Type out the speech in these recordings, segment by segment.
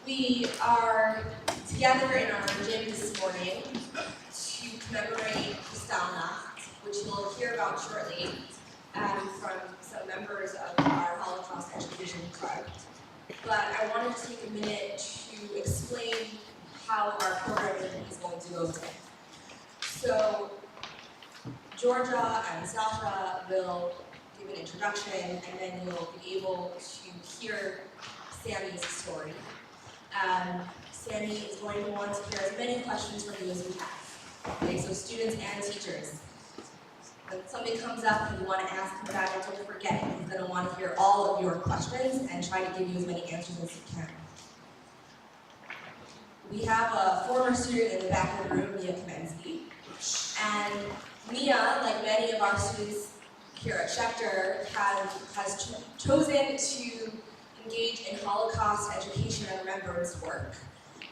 We are together in our gym this morning to commemorate Kristallnacht, which you'll hear about shortly from some members of our Holocaust Education Club. But I wanted to take a minute to explain how our program is going to go today. So, Georgia and Sasha will give an introduction, and then you'll be able to hear Sammy's story. Sammy is going to want to hear as many questions from you as we have. Okay, so students and teachers. When something comes up and you want to ask him about it, don't forget it. He's going to want to hear all of your questions and try to give you as many answers as he can. We have a former student in the back of the room, Mia Kamensky. And Mia, like many of our students here at Schechter, has chosen to engage in Holocaust education and remembrance work.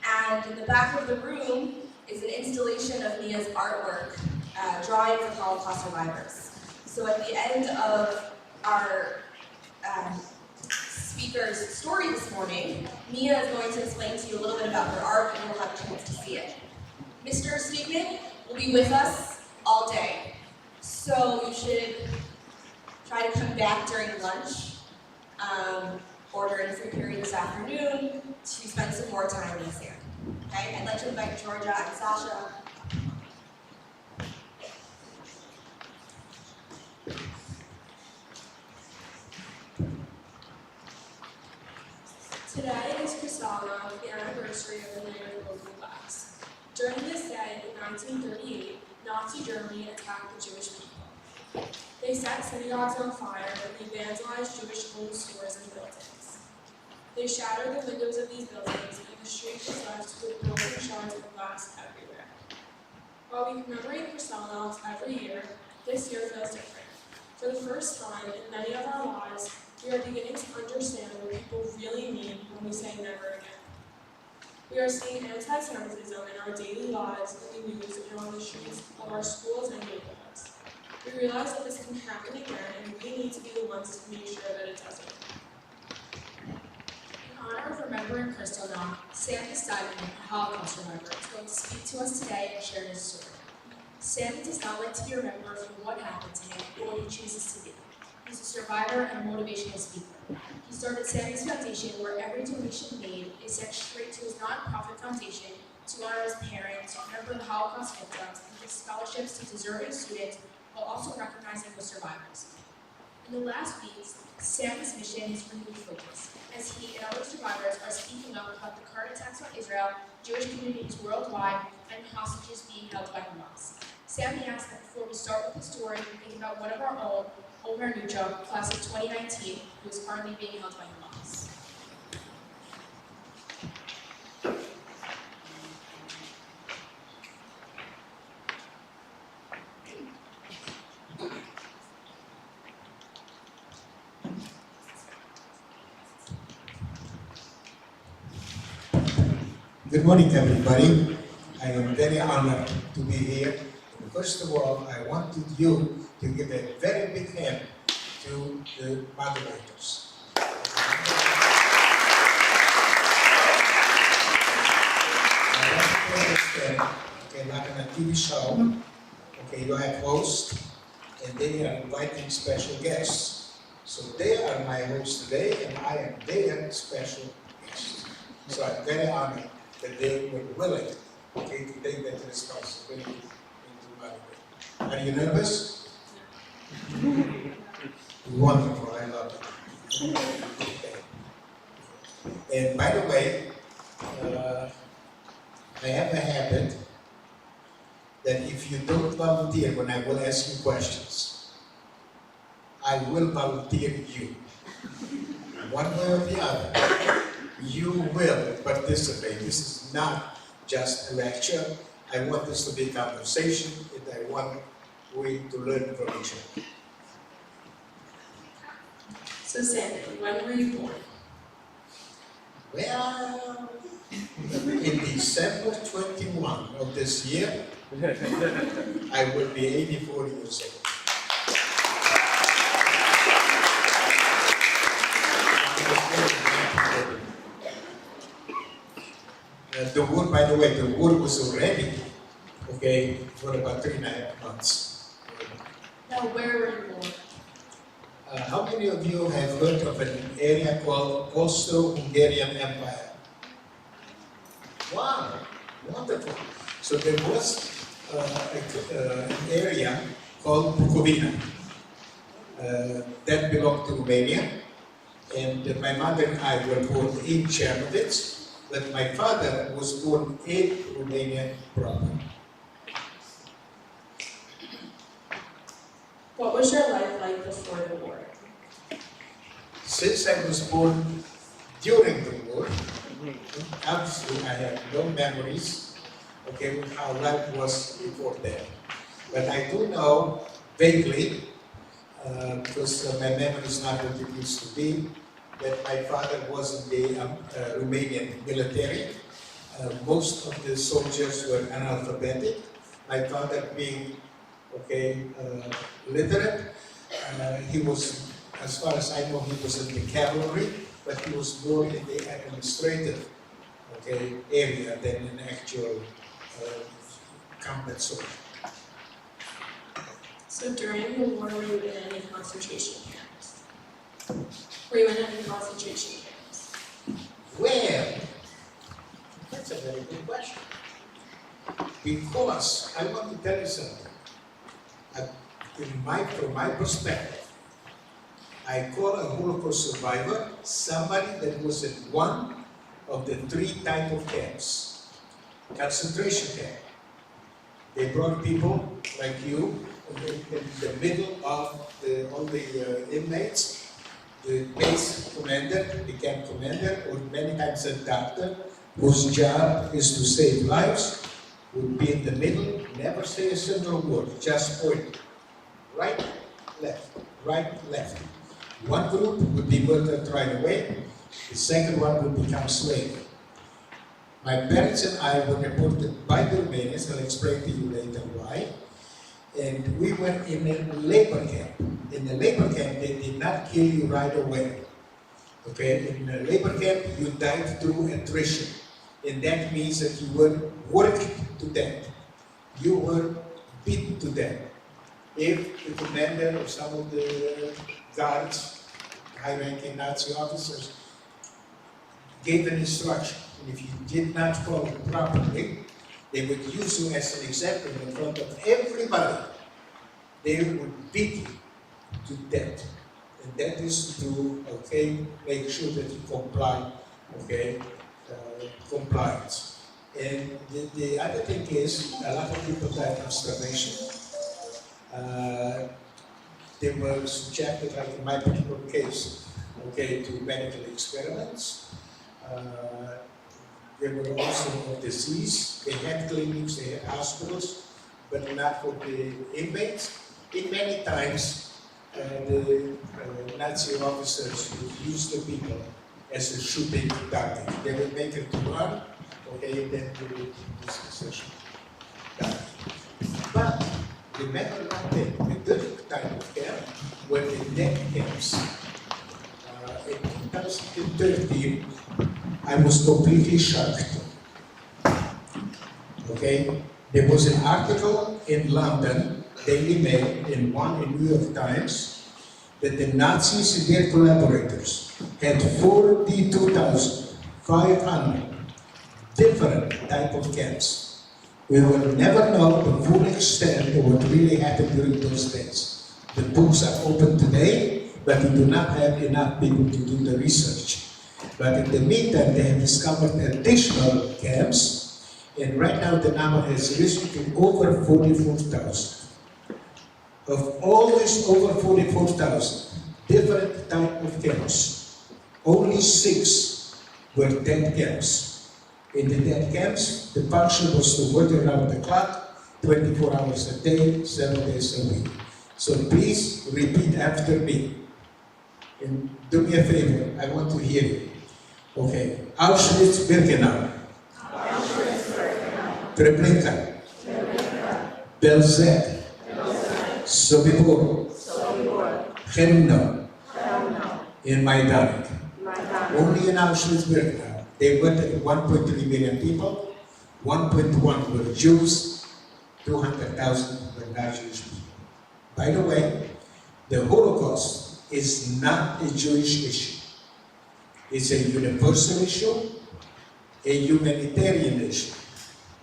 And in the back of the room is an installation of Mia's artwork, drawings of Holocaust survivors. So at the end of our speaker's story this morning, Mia is going to explain to you a little bit about her art, and you'll have a chance to see it. Mr. Stegman will be with us all day. So you should try to come back during lunch or during the free period this afternoon to spend some more time with Sam. Okay? I'd like to invite Georgia and Sasha. Today is Kristallnacht, the anniversary of the night of open class. During this day, in 1938, Nazi Germany attacked the Jewish people. They set synagogues on fire and they vandalized Jewish homes, stores, and buildings. They shattered the windows of these buildings, and the street was left with broken shards of glass everywhere. While we commemorate Kristallnacht every year, this year feels different. For the first time in many of our lives, we are beginning to understand what people really mean when we say never again. We are seeing anti-Semitism in our daily lives, in the news, and on the streets of our schools and neighborhoods. We realize that this can happen again, and we need to be the ones to make sure that it doesn't. In honor of remembering Kristallnacht, Sammy Steinman, a Holocaust survivor, is going to speak to us today and share his story. Sammy does not like to be remembered for what happened to him or what he chooses to be. He's a survivor and a motivational speaker. He started Sammy's Foundation, where every donation made is sent straight to his nonprofit foundation to honor his parents, remember the Holocaust victims, and give scholarships to deserving students while also recognizing the survivors. In the last weeks, Sammy's mission has renewed focus, as he and other survivors are speaking up about the current attacks on Israel, Jewish communities worldwide, and hostages being held by Hamas. Sammy asked that before we start with the story, we think about one of our own, Omer Nucha, class of 2019, who is currently being held by Hamas. Good morning, everybody. I am very honored to be here. First of all, I wanted you to give a very big hand to the moderators. I want you to understand, okay, like on a TV show, okay, you have hosts, and they are inviting special guests. So they are my hosts today, and I am their special guest. So I'm very honored that they were willing, okay, to take that responsibility into moderate. Are you nervous? Wonderful, I love it. Okay. And by the way, I have a habit that if you don't volunteer when I will ask you questions, I will volunteer you. One way or the other, you will participate. This is not just a lecture. I want this to be a conversation, and I want we to learn from each other. So Sammy, when were you born? Well, in December 21 of this year, I will be 84 years old. The war, by the way, the war was already, okay, for about 3.5 months. Now, where were you born? How many of you have heard of an area called Austro-Hungarian Empire? Wow, wonderful. So there was an area called Bukovina that belonged to Romania, and my mother and I were born in Chernovitz, but my father was born in Romania proper. What was your life like before the war? Since I was born during the war, obviously I have no memories, okay, with how life was before that. But I do know vaguely, because my memory is not what it used to be, that my father was in the Romanian military. Most of the soldiers were analphabetic. My father being, okay, literate, he was, as far as I know, he was in the cavalry, but he was more in the administrative, okay, area than an actual combat soldier. So during the war, were you in any concentration camps? Were you in any concentration camps? Well, that's a very good question. Because I want to tell you something. From my perspective, I call a Holocaust survivor somebody that was in one of the 3 types of camps. Concentration camp. They brought people like you in the middle of all the inmates. The base commander, the camp commander, or many times a doctor, whose job is to save lives, would be in the middle, never say a single word, just point. Right, left, right, left. One group would be murdered right away, the second one would become slave. My parents and I were deported by the Romanians, I'll explain to you later why. And we were in a labor camp. In the labor camp, they did not kill you right away. Okay, in a labor camp, you died through attrition. And that means that you were worked to death. You were beaten to death. If the commander or some of the guards, high-ranking Nazi officers, gave an instruction, and if you did not follow it properly, they would use you as an example in front of everybody. They would beat you to death. And that is to, okay, make sure that you comply, okay, compliance. And the other thing is, a lot of people died of starvation. They were subjected, like in my particular case, okay, to medical experiments. They were also of disease. They had clinics, they had hospitals, but not for the inmates. In many times, the Nazi officers would use the people as a shooting target. They would make it to run, okay, and then they would use the session. But remember one thing, the good type of camp were the death camps. In 2013, I was completely shocked. Okay, there was an article in London, Daily Mail, and one in New York Times, that the Nazis and their collaborators had 42,500 different type of camps. We will never know the full extent of what really happened during those days. The books are open today, but we do not have enough people to do the research. But in the meantime, they have discovered additional camps, and right now the number has risen to over 44,000. Of all these over 44,000 different type of camps, only 6 were dead camps. In the dead camps, the function was to work around the clock, 24 hours a day, 7 days a week. So please repeat after me. And do me a favor, I want to hear you. Okay. Auschwitz-Birkenau. Auschwitz-Birkenau. Treblinka. Belzec. Sobibor. Chemno. And Majdanek. Only in Auschwitz-Birkenau. They murdered 1.3 million people, 1.1 were Jews, 200,000 were not Jewish people. By the way, the Holocaust is not a Jewish issue. It's a universal issue, a humanitarian issue.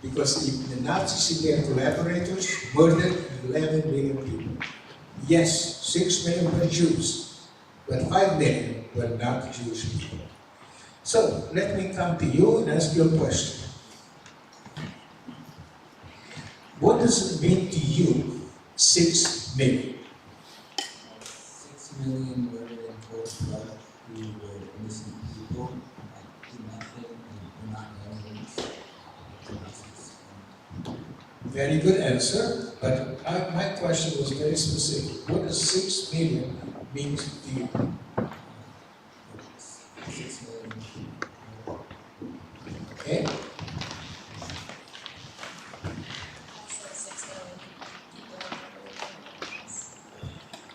Because the Nazis and their collaborators murdered 11 million people. Yes, 6 million were Jews, but 5 million were not Jewish people. So, let me come to you and ask you a question. What does it mean to you, 6 million? 6 million were in cold blood who were innocent people that did nothing and were not enemies to Nazis. Very good answer, but my question was very specific. What does 6 million mean to you? 6 million people. Okay?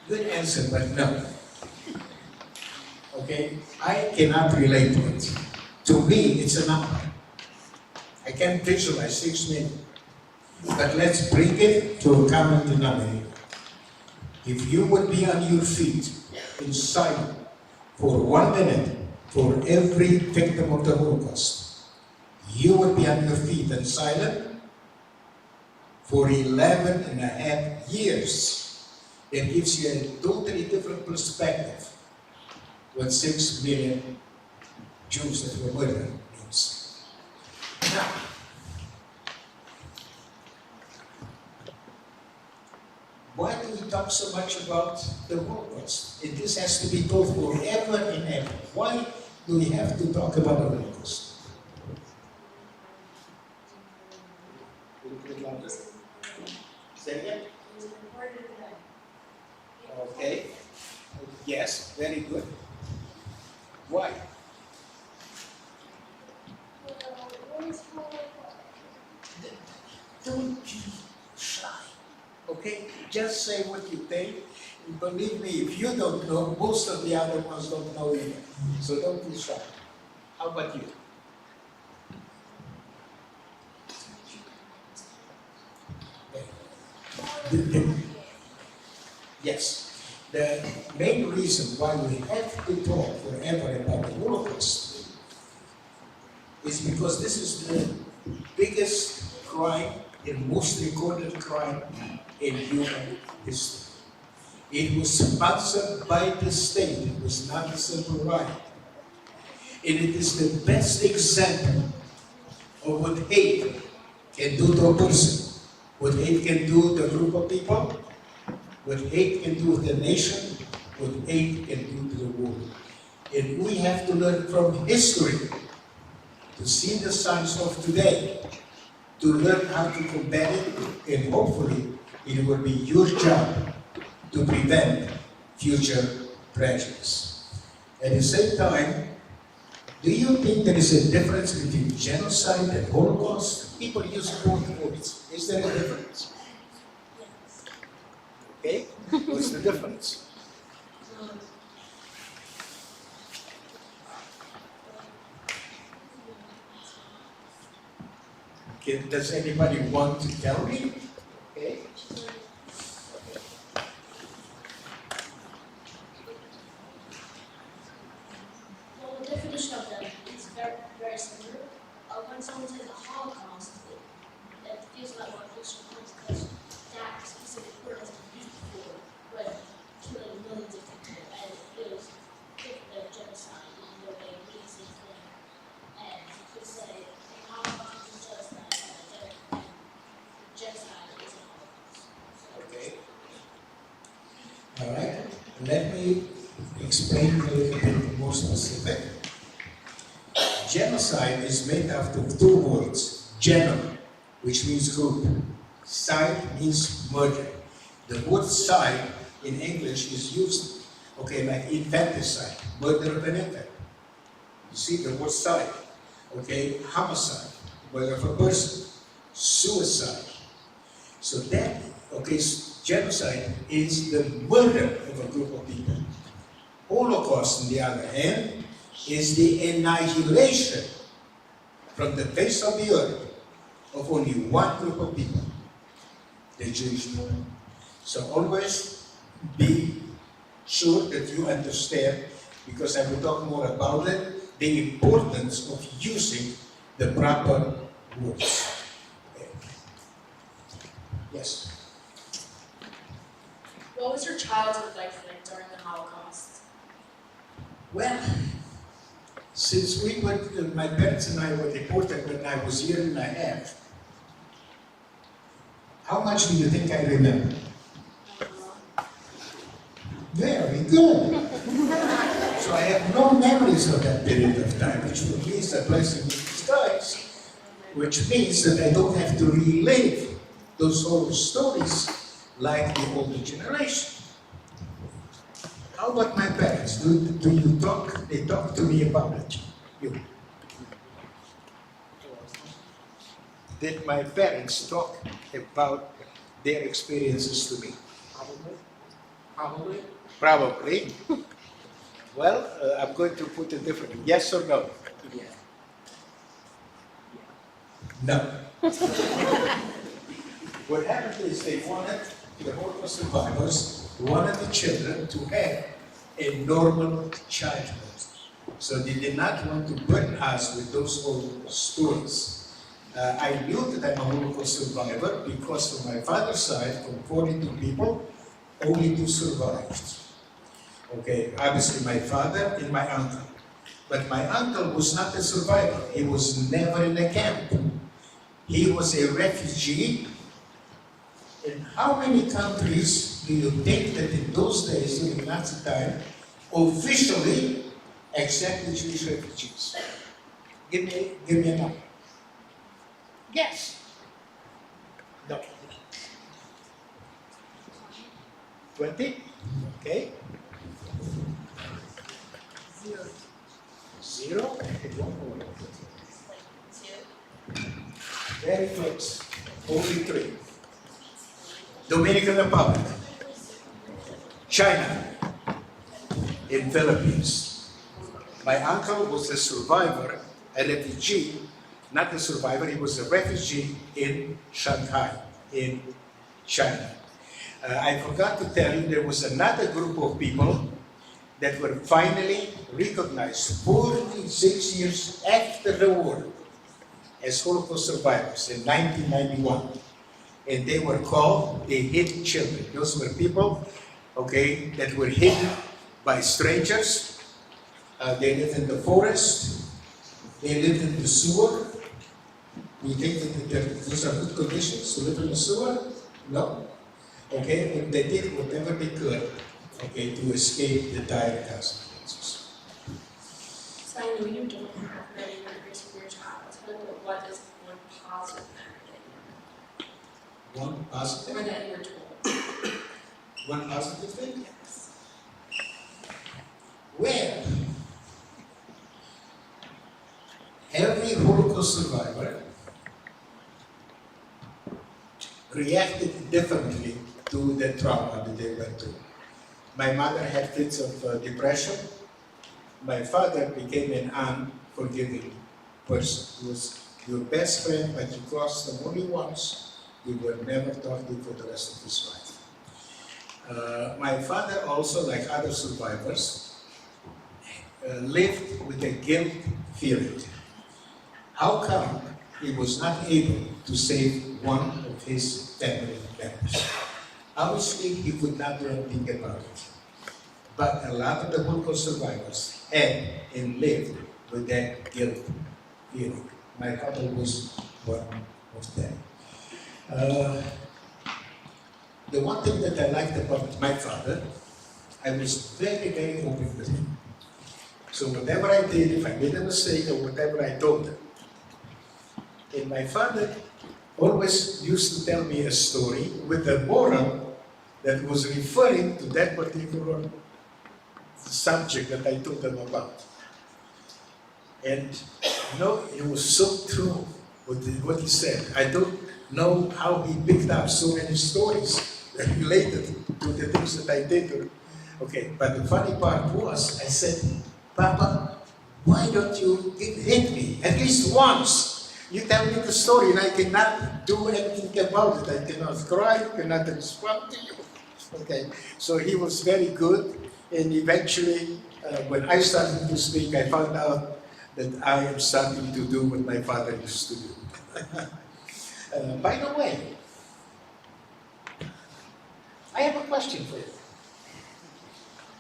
Good answer, but no. Okay? I cannot relate to it. To me, it's a number. I can't visualize 6 million. But let's bring it to a common denominator. If you would be on your feet in silence for 1 minute for every victim of the Holocaust, you would be on your feet and silent for 11 and a half years. It gives you a totally different perspective what 6 million Jews that were murdered means. Now, why do we talk so much about the Holocaust? And this has to be told forever and ever. Why do we have to talk about the Holocaust? Say again? Okay. Yes, very good. Why? Don't be shy. Okay? Just say what you think. And believe me, if you don't know, most of the other ones don't know either. So don't be shy. How about you? Yes. The main reason why we have to talk forever about the Holocaust is because this is the biggest crime and most recorded crime in human history. It was sponsored by the state. It was not a simple riot. And it is the best example of what hate can do to a person, what hate can do to a group of people, what hate can do with the nation, what hate can do to the world. And we have to learn from history to see the signs of today, to learn how to combat it, and hopefully it will be your job to prevent future tragedies. At the same time, do you think there is a difference between genocide and Holocaust? People use both words. Is there a difference? Okay? What's the difference? Okay, does anybody want to tell me? Okay. Well, the definition of them is very, very similar. When someone says the Holocaust, it feels like what Christian means because that specific word has been used before, when killing millions of people, and it was different than genocide, even though they mean the same thing. And you could say the Holocaust is genocide, and genocide is a Holocaust. So, Okay. All right. Let me explain a little bit more specific. Genocide is made out of two words. Geno, which means group. Side means murder. The word side in English is used, okay, like infanticide, murder of an infant. You see the word side. Okay, homicide, murder of a person. Suicide. So that, okay, genocide is the murder of a group of people. Holocaust, on the other hand, is the annihilation from the face of the earth of only one group of people, the Jewish people. So always be sure that you understand, because I will talk more about it, the importance of using the proper words. Okay. Yes. What was your childhood like during the Holocaust? Well, since my parents and I were deported when I was a year and a half, how much do you think I remember? Very good. So I have no memories of that period of time, which for me is a blessing in disguise, which means that I don't have to relive those horror stories like the older generation. How about my parents? Do you talk? They talk to me about it. You. Did my parents talk about their experiences to me? Probably. Probably. Well, I'm going to put it differently. Yes or no? Yeah. No. What happened is they wanted, the Holocaust survivors wanted the children to have a normal childhood. So they did not want to burden us with those old stories. I knew that I'm a Holocaust survivor because from my father's side, from 42 people, only 2 survived. Okay, obviously my father and my uncle. But my uncle was not a survivor. He was never in a camp. He was a refugee. In how many countries do you think that in those days, during Nazi time, officially accepted Jewish refugees? Give me a number. Yes. No. 20? Okay. 0? Very close. Only 3. Dominican Republic, China, in Philippines. My uncle was a survivor, a refugee, not a survivor, he was a refugee in Shanghai, in China. I forgot to tell you, there was another group of people that were finally recognized 46 years after the war as Holocaust survivors in 1991. And they were called the hidden children. Those were people, okay, that were hidden by strangers. They lived in the forest. They lived in the sewer. Do you think that those are good conditions to live in the sewer? No. Okay, and they did whatever they could, okay, to escape the dire consequences. So I know you don't have many memories from your childhood, but what is one positive memory One positive? or that you were told? One positive thing? Yes. Well, every Holocaust survivor reacted differently to the trauma that they went through. My mother had fits of depression. My father became an unforgiving person. He was your best friend, but you crossed them only once. You were never talk to for the rest of his life. My father also, like other survivors, lived with a guilt feeling. How come he was not able to save one of his family members? Obviously, he could not do anything about it. But a lot of the Holocaust survivors had and lived with that guilt feeling. My father was one of them. The one thing that I liked about my father, I was very, very open with him. So whatever I did, if I made a mistake or whatever, I told him. And my father always used to tell me a story with a moral that was referring to that particular subject that I told them about. And you know, it was so true what he said. I don't know how he picked up so many stories that related to the things that I did. Okay, but the funny part was, I said, Papa, why don't you hit me at least once? You tell me the story and I cannot do anything about it. I cannot cry, cannot respond to you. Okay, so he was very good, and eventually, when I started to speak, I found out that I am starting to do what my father used to do. By the way, I have a question for you.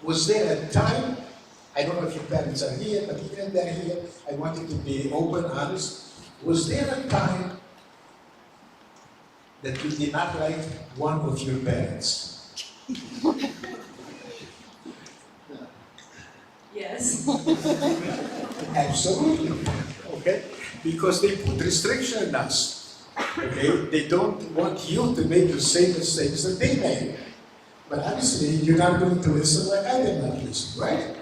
Was there a time, I don't know if your parents are here, but even they're here, I want you to be open, honest. Was there a time that you did not like one of your parents? Yes. Absolutely. Okay? Because they put restriction on us. Okay? They don't want you to make the same mistakes that they made. But obviously, you're not going to listen like I did not listen, right?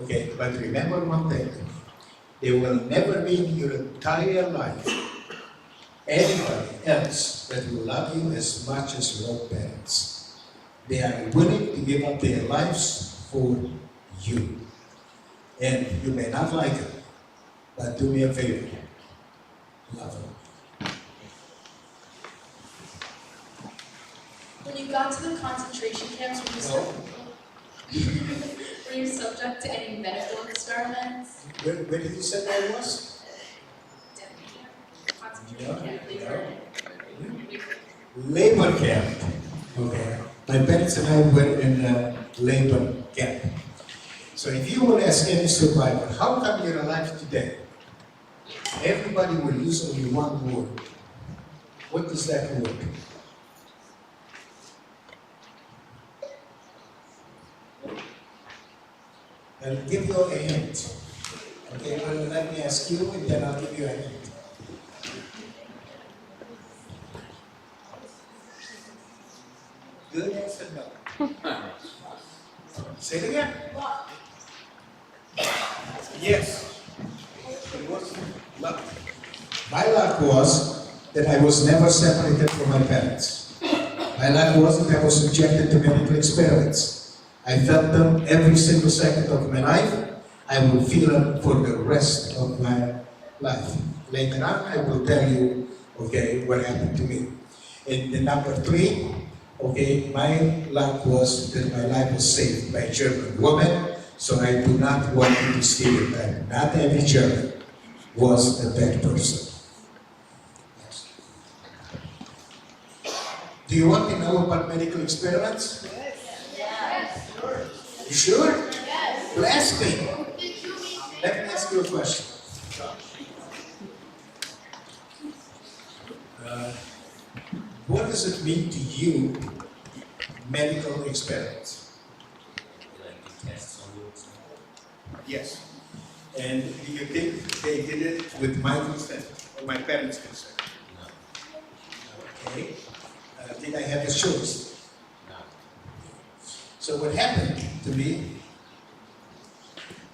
Okay, but remember one thing. There will never be in your entire life anybody else that will love you as much as your own parents. They are willing to give up their lives for you. And you may not like it, but do me a favor. Love them. When you got to the concentration camps, were you subject to any medical experiments? Where did you say that was? Concentration camp. Labor camp. Okay. My parents and I were in a labor camp. So if you will ask any survivor, how come you're alive today? Everybody will use only one word. What is that word? I'll give you a hint. Okay, well, let me ask you and then I'll give you a hint. Good answer, no. Say it again. Yes. It was luck. My luck was that I was never separated from my parents. My luck was that I was subjected to medical experiments. I felt them every single second of my life. I will feel them for the rest of my life. Later on, I will tell you, okay, what happened to me. And the number 3, okay, my luck was that my life was saved by a German woman, so I do not want you to steal it back. Not every German was a bad person. Yes. Do you want to know about medical experiments? Yes. You sure? Yes. Well, ask me. Let me ask you a question. What does it mean to you, medical experiments? Like tests on you. Yes. And do you think they did it with my consent or my parents' consent? No. Okay. Did I have a choice? No. So what happened to me?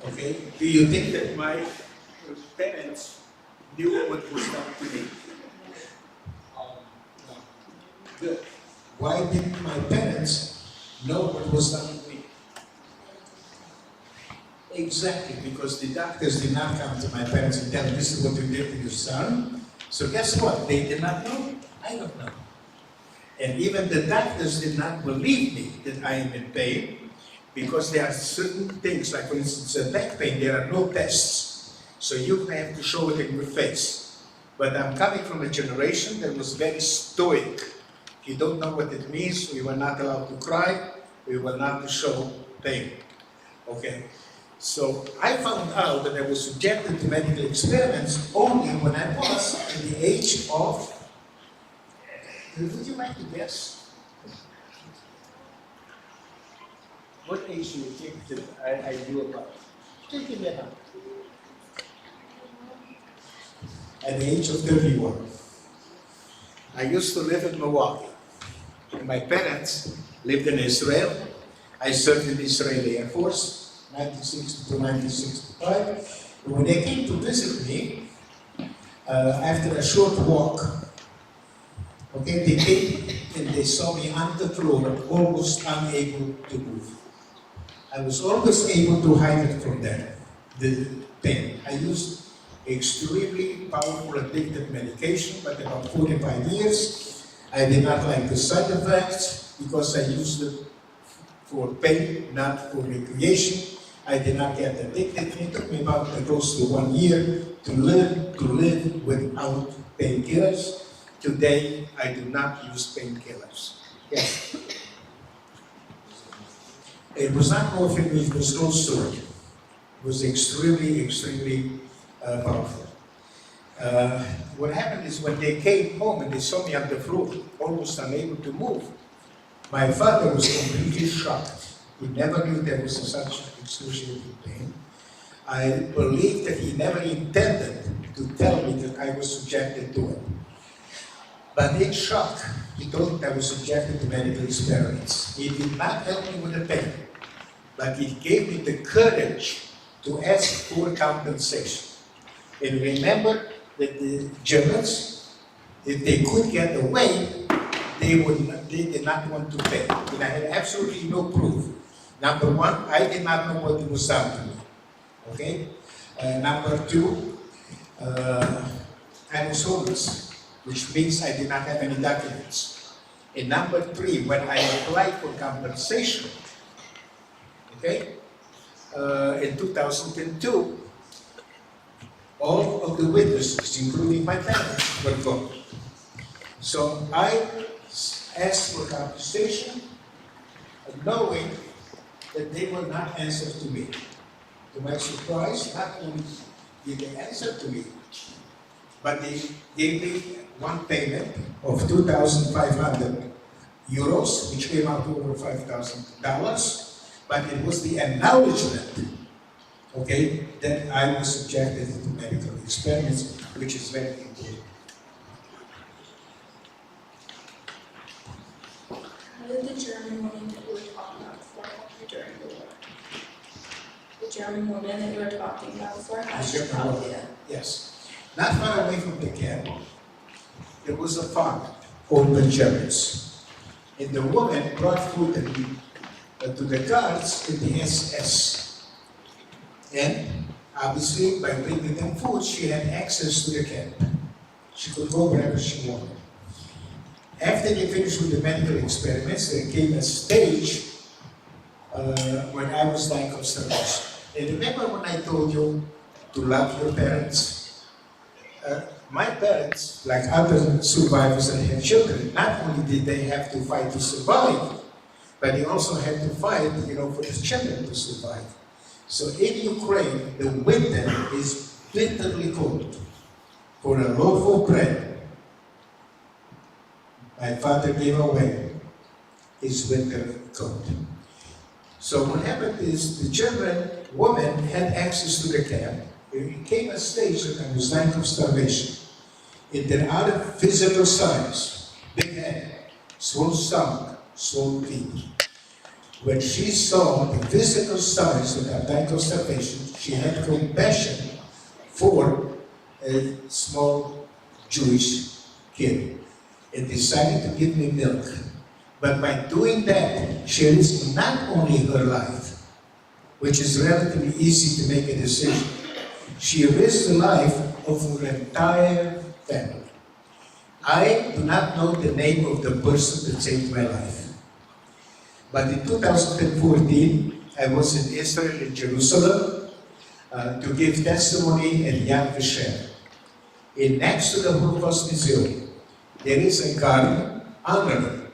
Okay. Do you think that my parents knew what was done to me? No. Good. Why didn't my parents know what was done to me? Exactly, because the doctors did not come to my parents and tell them, this is what you did to your son. So guess what? They did not know. I don't know. And even the doctors did not believe me that I am in pain, because there are certain things, like for instance, back pain, there are no tests. So you have to show it in your face. But I'm coming from a generation that was very stoic. If you don't know what it means, we were not allowed to cry, we were not to show pain. Okay? So I found out that I was subjected to medical experiments only when I was in the age of, would you like to guess? What age do you think that I knew about? Take it down. At the age of 31. I used to live in Milwaukee. My parents lived in Israel. I served in the Israeli Air Force, 1960 to 1965. And when they came to visit me, after a short walk, okay, they came and they saw me on the floor, almost unable to move. I was always able to hide it from them. the pain. I used extremely powerful addictive medication, but about 45 years, I did not like the side effects because I used it for pain, not for recreation. I did not get addicted. It took me about close to 1 year to learn to live without painkillers. Today, I do not use painkillers. Yes. It was not morphine, it was no story. It was extremely powerful. What happened is when they came home and they saw me on the floor, almost unable to move, my father was completely shocked. He never knew there was such excruciating pain. I believe that he never intended to tell me that I was subjected to it. But in shock, he told me I was subjected to medical experiments. He did not help me with the pain, but he gave me the courage to ask for compensation. And remember that the Germans, if they could get away, they did not want to pay. And I had absolutely no proof. Number one, I did not know what was done to me. Okay? Number two, I was homeless, which means I did not have any documents. And number three, when I applied for compensation, okay, in 2002, all of the witnesses, including my parents, were gone. So I asked for compensation, knowing that they will not answer to me. To my surprise, not only did they answer to me, but they gave me one payment of 2,500 euros, which came out to over $5,000, but it was the acknowledgement, okay, that I was subjected to medical experiments, which is very important. How did the German woman that you were talking about before help you during the war? The German woman that you were talking about before, how did she help you? Yes. Not far away from the camp, there was a farm owned by Germans. And the woman brought food to the guards in the SS. And obviously, by bringing them food, she had access to the camp. She could go wherever she wanted. After they finished with the medical experiments, there came a stage when I was dying of starvation. And remember when I told you to love your parents? My parents, like other survivors that have children, not only did they have to fight to survive, but they also had to fight, for the children to survive. So in Ukraine, the winter is bitterly cold. For a loaf of bread, my father gave away his winter coat. So what happened is the German woman had access to the camp. It came a stage that I was dying of starvation. And there are physical signs, big head, swollen stomach, swollen feet. When she saw the physical signs that I'm dying of starvation, she had compassion for a small Jewish kid and decided to give me milk. But by doing that, she risked not only her life, which is relatively easy to make a decision, she risked the life of her entire family. I do not know the name of the person that saved my life. But in 2014, I was in Israel, in Jerusalem, to give testimony at Yad Vashem. In next to the Holocaust Museum, there is a garden honoring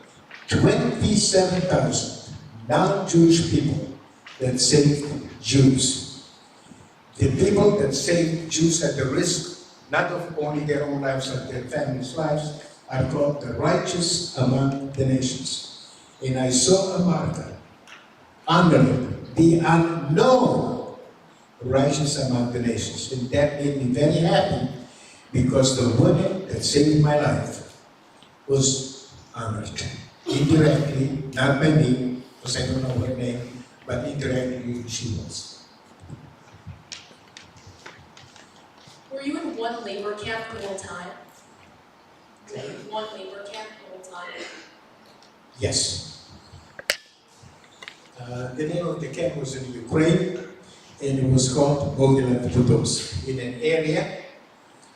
27,000 non-Jewish people that saved Jews. The people that saved Jews at the risk, not of only their own lives, but their families' lives, are called the righteous among the nations. And I saw a marker honoring the unknown righteous among the nations. And that made me very happy because the woman that saved my life was honored. Indirectly, not by me, because I don't know her name, but indirectly she was. Were you in one labor camp the whole time? Were you in one labor camp the whole time? Yes. The name of the camp was in Ukraine, and it was called Bogdan Tudos, in an area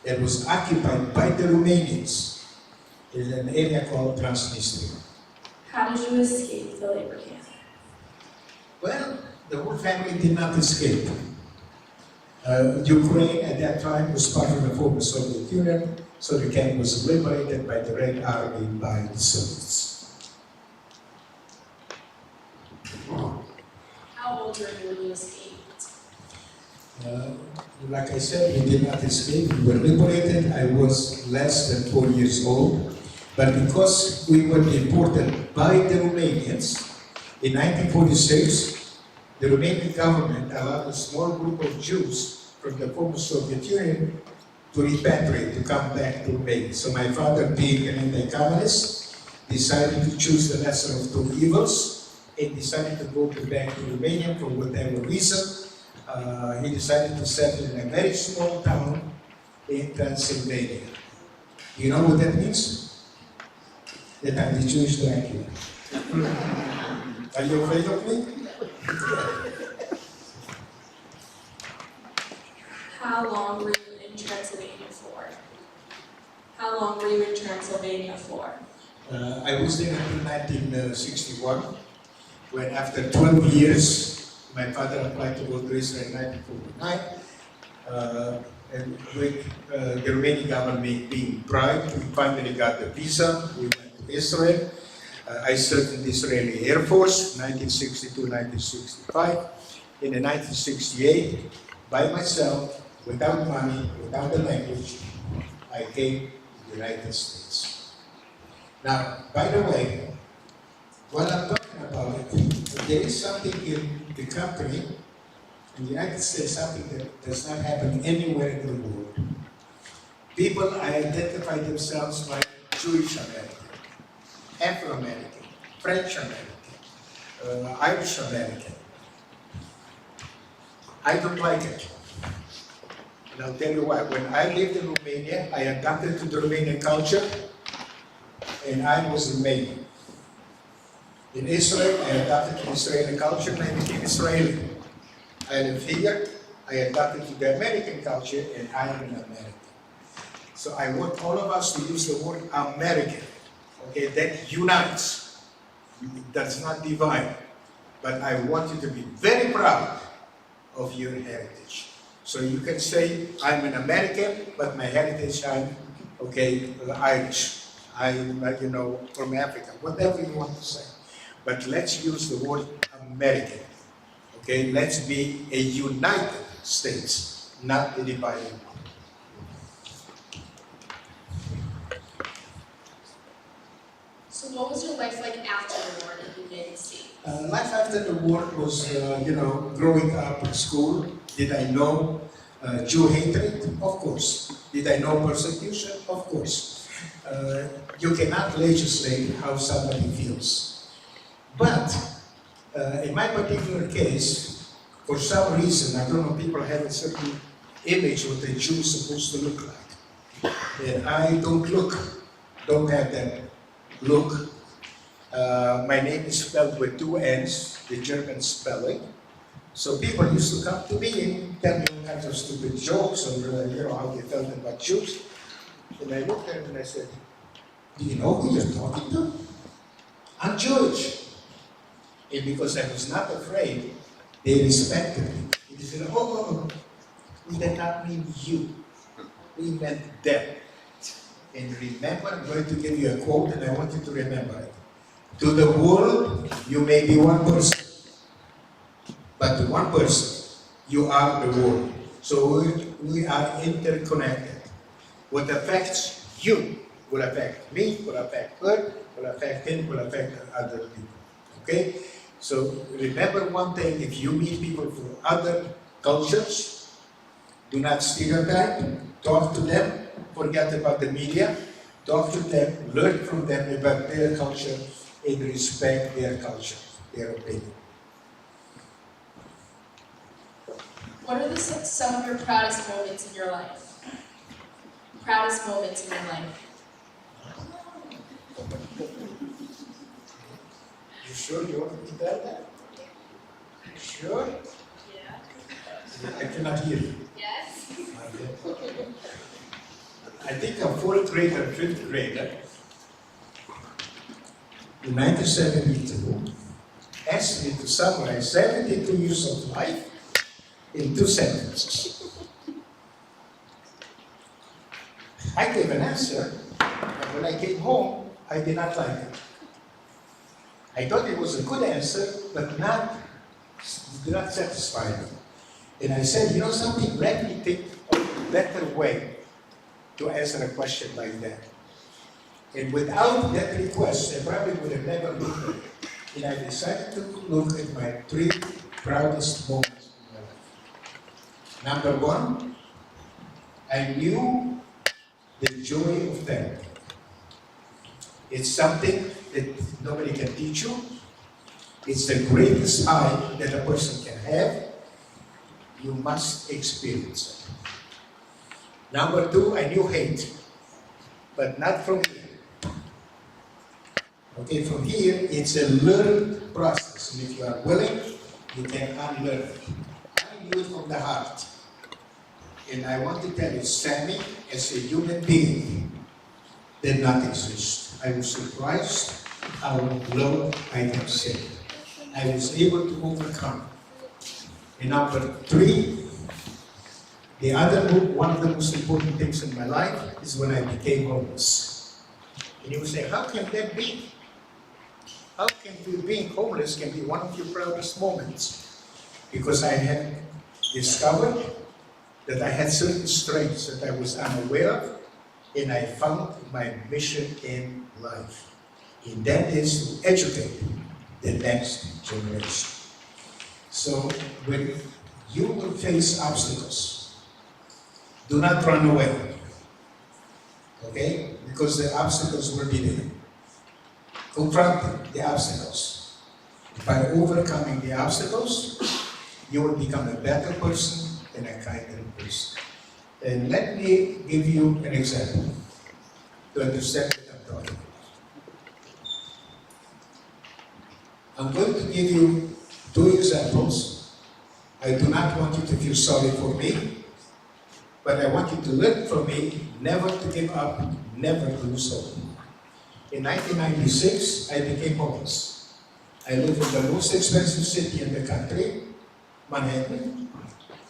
that was occupied by the Romanians, in an area called Transnistria. How did you escape the labor camp? Well, the whole family did not escape. Ukraine at that time was part of the former Soviet Union, so the camp was liberated by the Red Army by the Soviets. How old were you when you escaped? Like I said, we did not escape. We were liberated. I was less than 4 years old. But because we were deported by the Romanians, in 1946, the Romanian government allowed a small group of Jews from the former Soviet Union to repatriate, to come back to Romania. So my father, being an anti-communist, decided to choose the lesser of two evils and decided to go back to Romania for whatever reason. He decided to settle in a very small town in Transylvania. You know what that means? That I'm the Jewish Dracula. Are you afraid of me? How long were you in Transylvania for? How long were you in Transylvania for? I was there until 1961, when after 12 years, my father applied to go to Israel in 1949. And with the Romanian government being bribed, we finally got the visa. We went to Israel. I served in the Israeli Air Force, 1962-1965. In the 1968, by myself, without money, without the language, I came to the United States. Now, by the way, while I'm talking about it, there is something in the country, in the United States, something that does not happen anywhere in the world. People identify themselves by Jewish American, Afro-American, French American, Irish American. I don't like it. And I'll tell you why. When I lived in Romania, I adapted to the Romanian culture, and I was Romanian. In Israel, I adapted to Israeli culture, and I became Israeli. I live here, I adapted to the American culture, and I am an American. So I want all of us to use the word American, okay, that unites, does not divide. But I want you to be very proud of your heritage. So you can say, I'm an American, but my heritage, I'm, okay, Irish. I'm, from Africa, whatever you want to say. But let's use the word American. Okay, let's be a united States, not a divided one. So what was your life like after the war in the United States? Life after the war was, growing up in school. Did I know Jew hatred? Of course. Did I know persecution? Of course. You cannot legislate how somebody feels. But in my particular case, for some reason, I don't know, people have a certain image what a Jew is supposed to look like. And I don't have that look. My name is spelled with two N's, the German spelling. So people used to come to me and tell me all kinds of stupid jokes or how they felt about Jews. And I looked at them and I said, do you know who you're talking to? I'm Jewish. And because I was not afraid, they respected me. They said, oh, we did not mean you. We meant them. And remember, I'm going to give you a quote and I want you to remember it. To the world, you may be one person. But to one person, you are the world. So we are interconnected. What affects you will affect me, will affect her, will affect him, will affect other people. Okay? So remember one thing, if you meet people from other cultures, do not stereotype, talk to them, forget about the media, talk to them, learn from them about their culture, and respect their culture, their opinion. What are some of your proudest moments in your life? Proudest moments in your life? You sure you want me to tell that? Sure? Yeah. I cannot hear you. Yes. I think a fourth grader, fifth grader, in 1972, asked me to summarize 72 years of life in 2 sentences. I gave an answer, but when I came home, I did not like it. I thought it was a good answer, but did not satisfy me. And I said, you know something, let me think of a better way to answer a question like that. And without that request, I probably would have never looked at it. And I decided to look at my 3 proudest moments in my life. Number 1, I knew the joy of therapy. It's something that nobody can teach you. It's the greatest high that a person can have. You must experience it. Number 2, I knew hate, but not from here. Okay, from here, it's a learned process. And if you are willing, you can unlearn it. I knew it from the heart. And I want to tell you, Sammy, as a human being, did not exist. I was surprised how low I can say. I was able to overcome. And number 3, one of the most important things in my life is when I became homeless. And you would say, how can that be? How can being homeless can be one of your proudest moments? Because I had discovered that I had certain strengths that I was unaware of, and I found my mission in life. And that is to educate the next generation. So when you will face obstacles, do not run away. Okay? Because the obstacles will be there. Confront the obstacles. By overcoming the obstacles, you will become a better person and a kinder person. And let me give you an example to understand what I'm talking about. I'm going to give you 2 examples. I do not want you to feel sorry for me, but I want you to learn from me never to give up, never to lose hope. In 1996, I became homeless. I lived in the most expensive city in the country, Manhattan,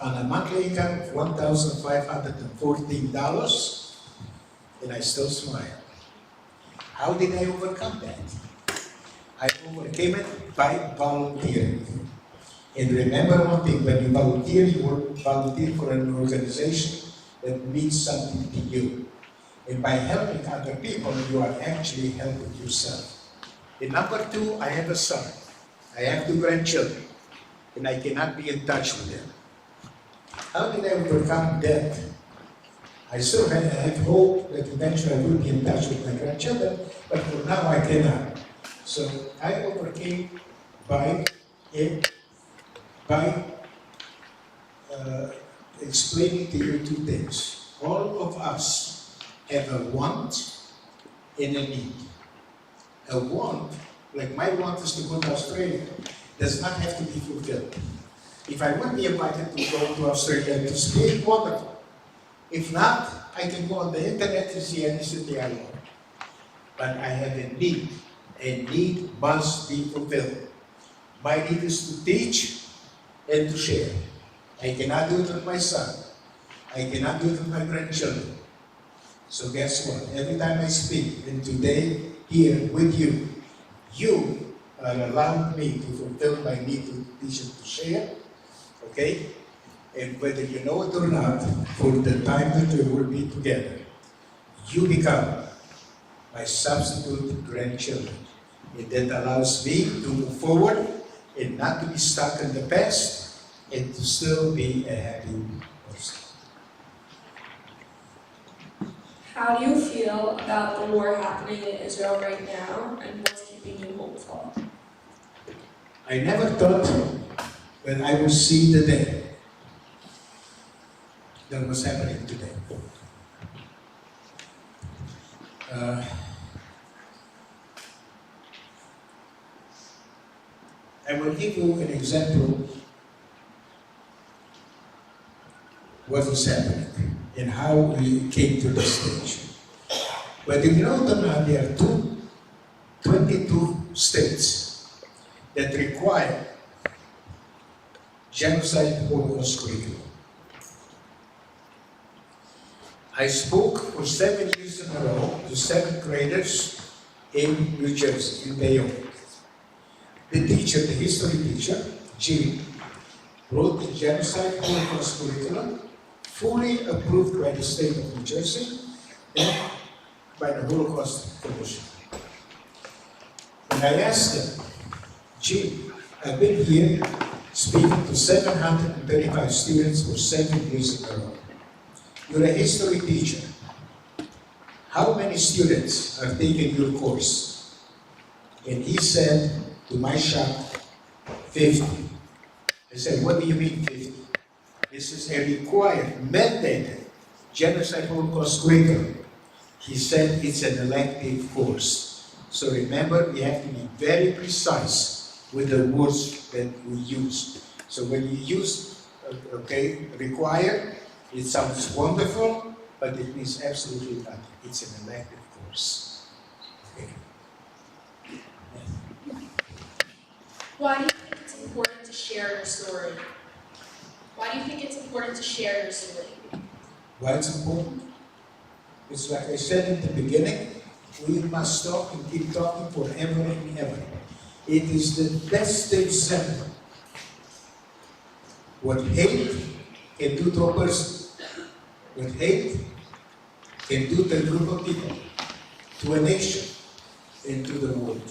on a monthly income of $1,514, and I still smile. How did I overcome that? I overcame it by volunteering. And remember one thing, when you volunteer for an organization that means something to you. And by helping other people, you are actually helping yourself. And number 2, I have a son. I have 2 grandchildren, and I cannot be in touch with them. How did I overcome that? I still have hope that eventually I will be in touch with my grandchildren, but for now I cannot. So I overcame by explaining to you 2 things. All of us have a want and a need. A want, like my want is to go to Australia, does not have to be fulfilled. If I would be invited to go to Australia to ski, wonderful. If not, I can go on the internet to see any city I want. But I have a need. A need must be fulfilled. My need is to teach and to share. I cannot do it with my son. I cannot do it with my grandchildren. So guess what? Every time I speak, and today here with you, you are allowing me to fulfill my need to teach and to share. Okay? And whether you know it or not, for the time that we will be together, you become my substitute grandchildren. And that allows me to move forward and not to be stuck in the past and to still be a happy person. How do you feel about the war happening in Israel right now, and what's keeping you hopeful? I never thought that I would see the day that was happening today. I will give you an example what was happening and how we came to this stage. But if you know that now there are 22 states that require genocide Holocaust curriculum. I spoke for 7 years in a row to 7th graders in New Jersey, in Bayonne. The teacher, the history teacher, Jim, wrote the genocide Holocaust curriculum, fully approved by the state of New Jersey and by the Holocaust Commission. And I asked him, Jim, I've been here speaking to 735 students for 7 years in a row. You're a history teacher. How many students have taken your course? And he said, to my shock, 50. I said, what do you mean 50? This is a required, mandated genocide Holocaust curriculum. He said it's an elective course. So remember, we have to be very precise with the words that we use. So when you use, required, it sounds wonderful, but it means absolutely nothing. It's an elective course. Okay. Why do you think it's important to share your story? Why do you think it's important to share your story? Why it's important? It's like I said in the beginning, we must talk and keep talking forever and ever. It is the best thing ever. What hate can do to a person, what hate can do to a group of people, to a nation, and to the world.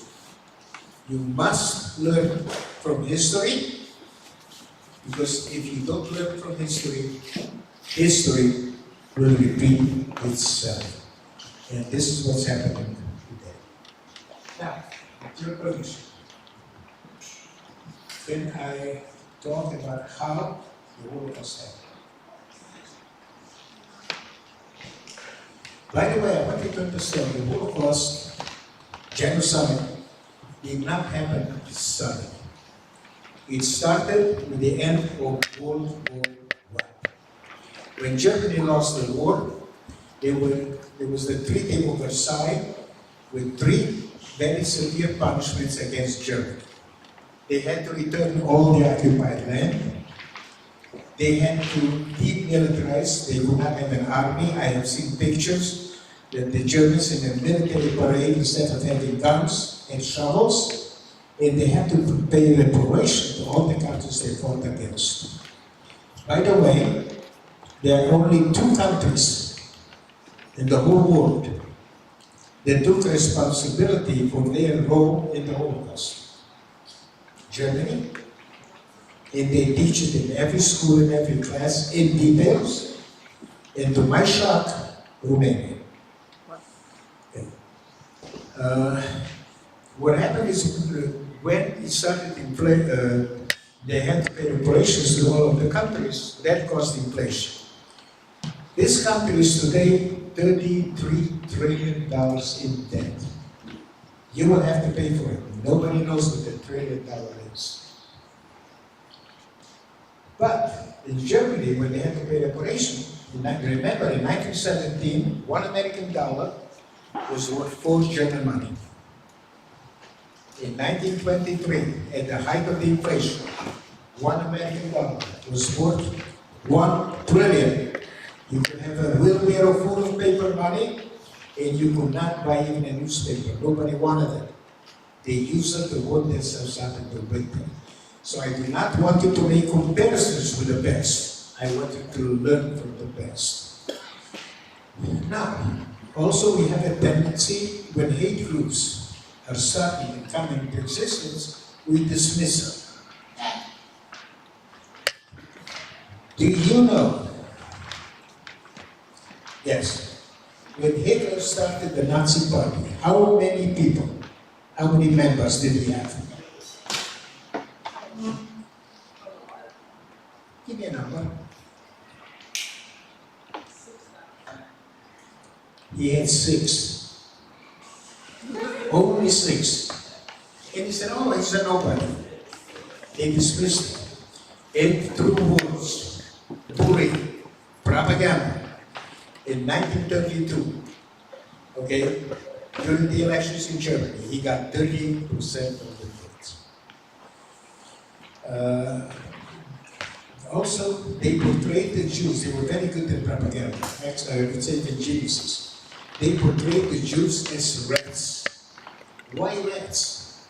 You must learn from history, because if you don't learn from history, history will repeat itself. And this is what's happening today. Now, with your permission, when I talk about how the Holocaust happened. By the way, I want you to understand the Holocaust genocide did not happen suddenly. It started with the end of World War I. When Germany lost the war, there was the Treaty of Versailles with 3 very severe punishments against Germany. They had to return all the occupied land. They had to demilitarize. They would not have an army. I have seen pictures that the Germans in a military parade, instead of having guns and shovels, and they had to pay reparation to all the countries they fought against. By the way, there are only 2 countries in the whole world that took responsibility for their role in the Holocaust. Germany, and they teach it in every school, in every class, in details, and to my shock, Romania. Okay. What happened is, when it started they had to pay reparations to all of the countries. That caused inflation. This country is today $33 trillion in debt. You will have to pay for it. Nobody knows what the $1 trillion is. But in Germany, when they had to pay reparation, remember in 1917, $1 American was worth 4 German money. In 1923, at the height of the inflation, $1 American was worth 1 trillion. You could have a wheelbarrow full of paper money, and you could not buy even a newspaper. Nobody wanted it. They used it to hold themselves up and to break them. So I do not want you to make comparisons with the best. I want you to learn from the best. Now, also we have a tendency, when hate groups are starting and coming into existence, we dismiss them. Do you know? Yes. When Hitler started the Nazi Party, how many people, how many members did he have? Give me a number. He had 6. Only 6. And he said, oh, he's a nobody. They dismissed him. And through words, bullying, propaganda in 1932, okay, during the elections in Germany, he got 38% of the votes. Also, they portrayed the Jews, they were very good in propaganda, actually, I would say the geniuses. They portrayed the Jews as rats. Why rats?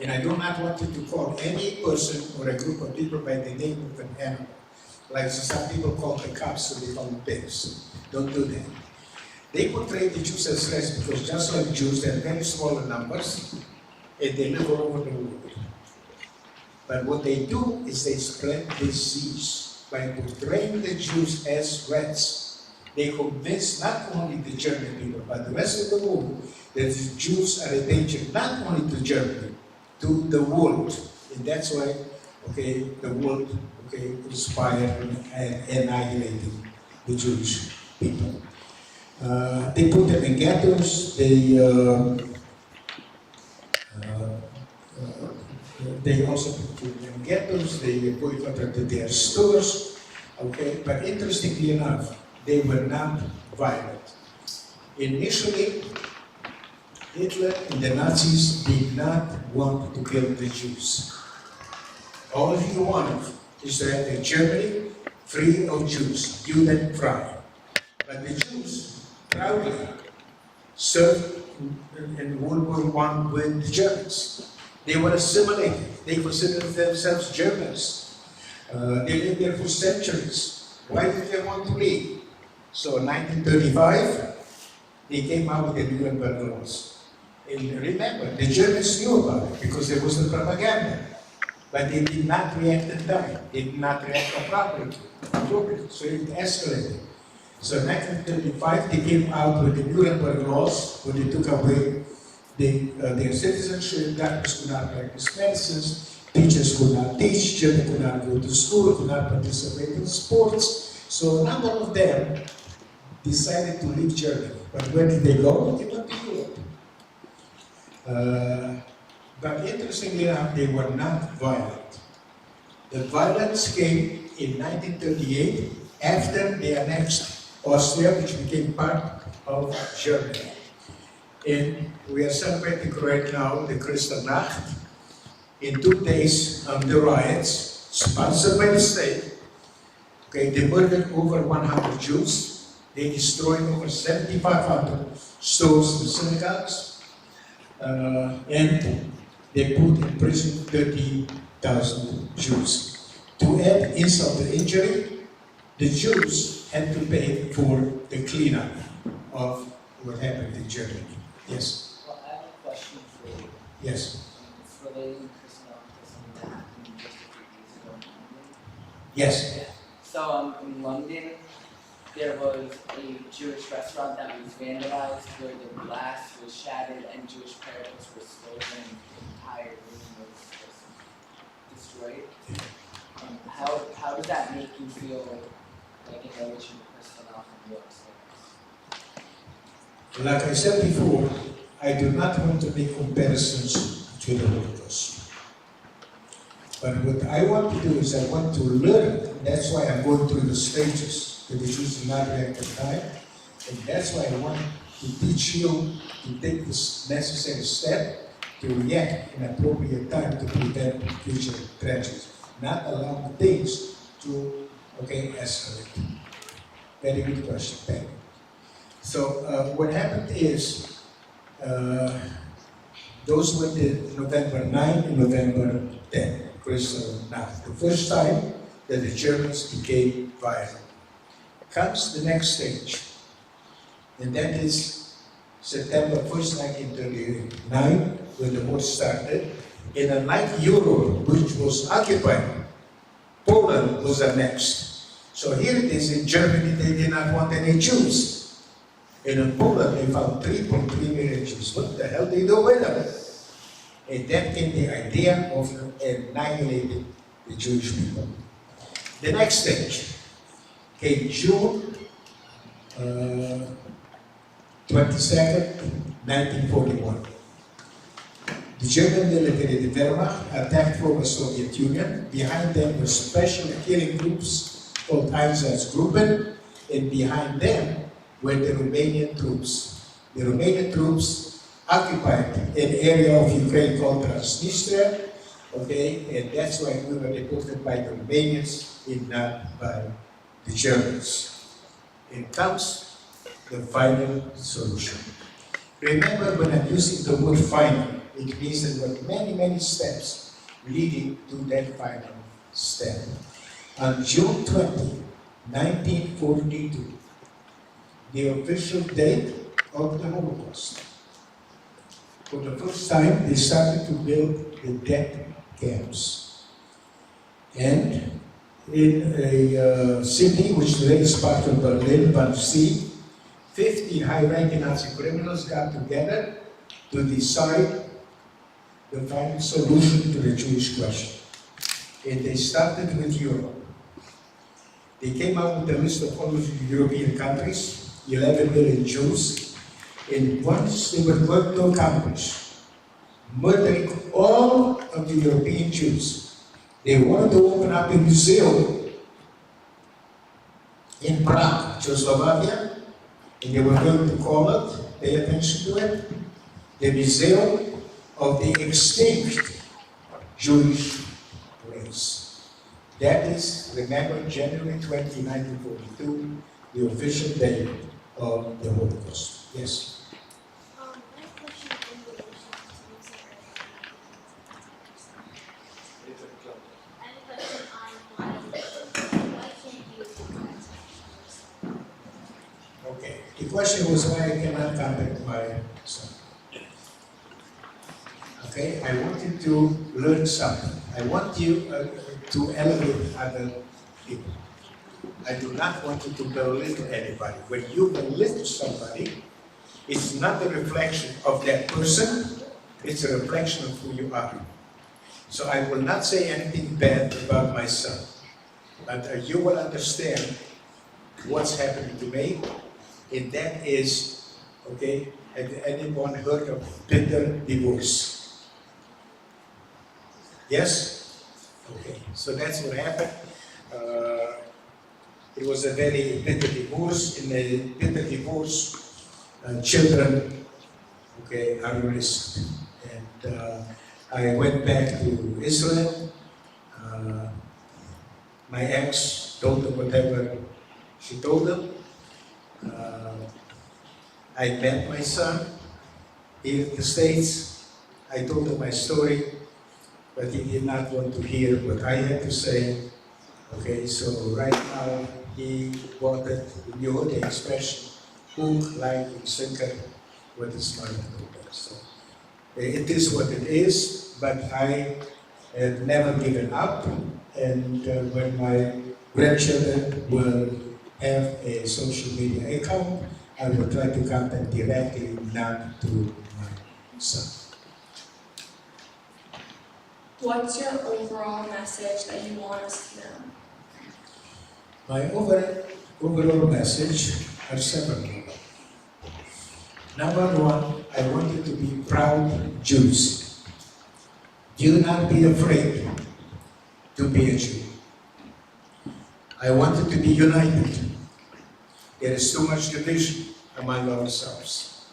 And I do not want you to call any person or a group of people by the name of an animal. Like some people call the cops, so they call them pigs. Don't do that. They portray the Jews as rats because just like Jews, they're very small in numbers, and they live all over the world. But what they do is they spread disease by portraying the Jews as rats. They convince not only the German people, but the rest of the world that the Jews are a danger, not only to Germany, to the world. And that's why, okay, the world, okay, conspired and annihilated the Jewish people. They put them in ghettos, they also put them in ghettos, they boycotted their stores, okay, but interestingly enough, they were not violent. Initially, Hitler and the Nazis did not want to kill the Jews. All he wanted is to have a Germany free of Jews, Jude and frei. But the Jews proudly served in World War I with the Germans. They were assimilated. They considered themselves Germans. They lived there for centuries. Why did they want to leave? So in 1935, they came out with the Nuremberg laws. And remember, the Germans knew about it because there was the propaganda. But they did not react in time. They did not react appropriately. So it escalated. So in 1935, they came out with the Nuremberg laws, where they took away their citizenship, doctors could not practice medicines, teachers could not teach, children could not go to school, could not participate in sports. So a number of them decided to leave Germany. But where did they go? They went to Europe. But interestingly enough, they were not violent. The violence came in 1938 after they annexed Austria, which became part of Germany. And we are celebrating right now the Kristallnacht. In 2 days of the riots, sponsored by the state, okay, they murdered over 100 Jews. They destroyed over 7,500 stores and synagogues. And they put in prison 30,000 Jews. To add insult to injury, the Jews had to pay for the cleanup of what happened in Germany. Yes? Well, I have a question for you. Yes? It's relating to Kristallnacht to something that happened just a few days ago in London. Yes? So in London, there was a Jewish restaurant that was vandalized where the glass was shattered and Jewish parents were stolen and the entire room was destroyed. How does that make you feel, like in relation to Kristallnacht and your experience? Like I said before, I do not want to make comparisons to the Holocaust. But what I want to do is I want to learn. That's why I'm going through the stages that the Jews do not react in time. And that's why I want to teach you to take this necessary step to react in appropriate time to prevent future tragedies. Not allowing things to, okay, escalate. Very good question, thank you. So what happened is, those were the November 9 and November 10, Kristallnacht. The first time that the Germans became violent. Comes the next stage, and that is September 1st, 1939, when the war started. And unlike Europe, which was occupied, Poland was annexed. So here it is in Germany, they did not want any Jews. And in Poland, they found 3.3 million Jews. What the hell did they do with them? And that came the idea of annihilating the Jewish people. The next stage came June 22nd, 1941. The German military, the Wehrmacht, attacked from the Soviet Union. Behind them were special killing groups called Einsatzgruppen. and behind them were the Romanian troops. The Romanian troops occupied an area of Ukraine called Transnistria, okay, and that's why we were deported by the Romanians and not by the Germans. It comes the final solution. Remember, when I'm using the word final, it means that there were many, many steps leading to that final step. On June 20, 1942, the official date of the Holocaust, for the first time, they started to build the death camps. And in a city which today is part of Berlin, Wannsee, 50 high-ranking Nazi criminals got together to decide the final solution to the Jewish question. And they started with Europe. They came up with a list of all of the European countries, 11 million Jews, and once they were going to accomplish murdering all of the European Jews, they wanted to open up a museum in Prague, Czechoslovakia, and they were going to call it, pay attention to it, the Museum of the Extinct Jewish Race. That is, remember, January 20, 1942, the official date of the Holocaust. Yes? I have a question in relation to music. I have a question on why can't you contact yourself? Okay. The question was why I cannot contact my son. Okay, I want you to learn something. I want you to elevate other people. I do not want you to belittle anybody. When you belittle somebody, it's not a reflection of that person, it's a reflection of who you are. So I will not say anything bad about my son, but you will understand what's happening to me, and that is, okay, have anyone heard of bitter divorce? Yes? Okay, so that's what happened. It was a very bitter divorce. In a bitter divorce, children, okay, are risked. And I went back to Israel. My ex told them whatever she told them. I met my son here in the States. I told him my story, but he did not want to hear what I had to say. Okay, so right now he bought it, you heard the expression, hook, line, and sinker, with a smile and all. So it is what it is, but I have never given up, and when my grandchildren will have a social media account, I will try to contact directly, not through my son. What's your overall message that you want us to know? My overall message are several. Number one, I want you to be proud Jews. Do not be afraid to be a Jew. I want you to be united. There is too much division among ourselves.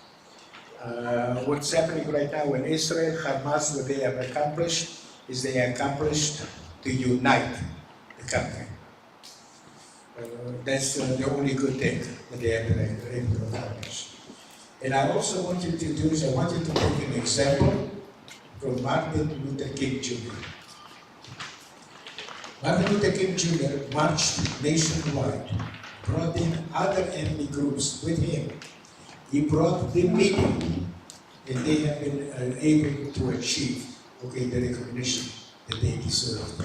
What's happening right now in Israel, Hamas, what they have accomplished is they accomplished to unite the country. That's the only good thing that they have been able to accomplish. And I also want you to do is I want you to take an example from Martin Luther King Jr. Martin Luther King Jr. marched nationwide, brought in other enemy groups with him. He brought the media, and they have been able to achieve, okay, the recognition that they deserve.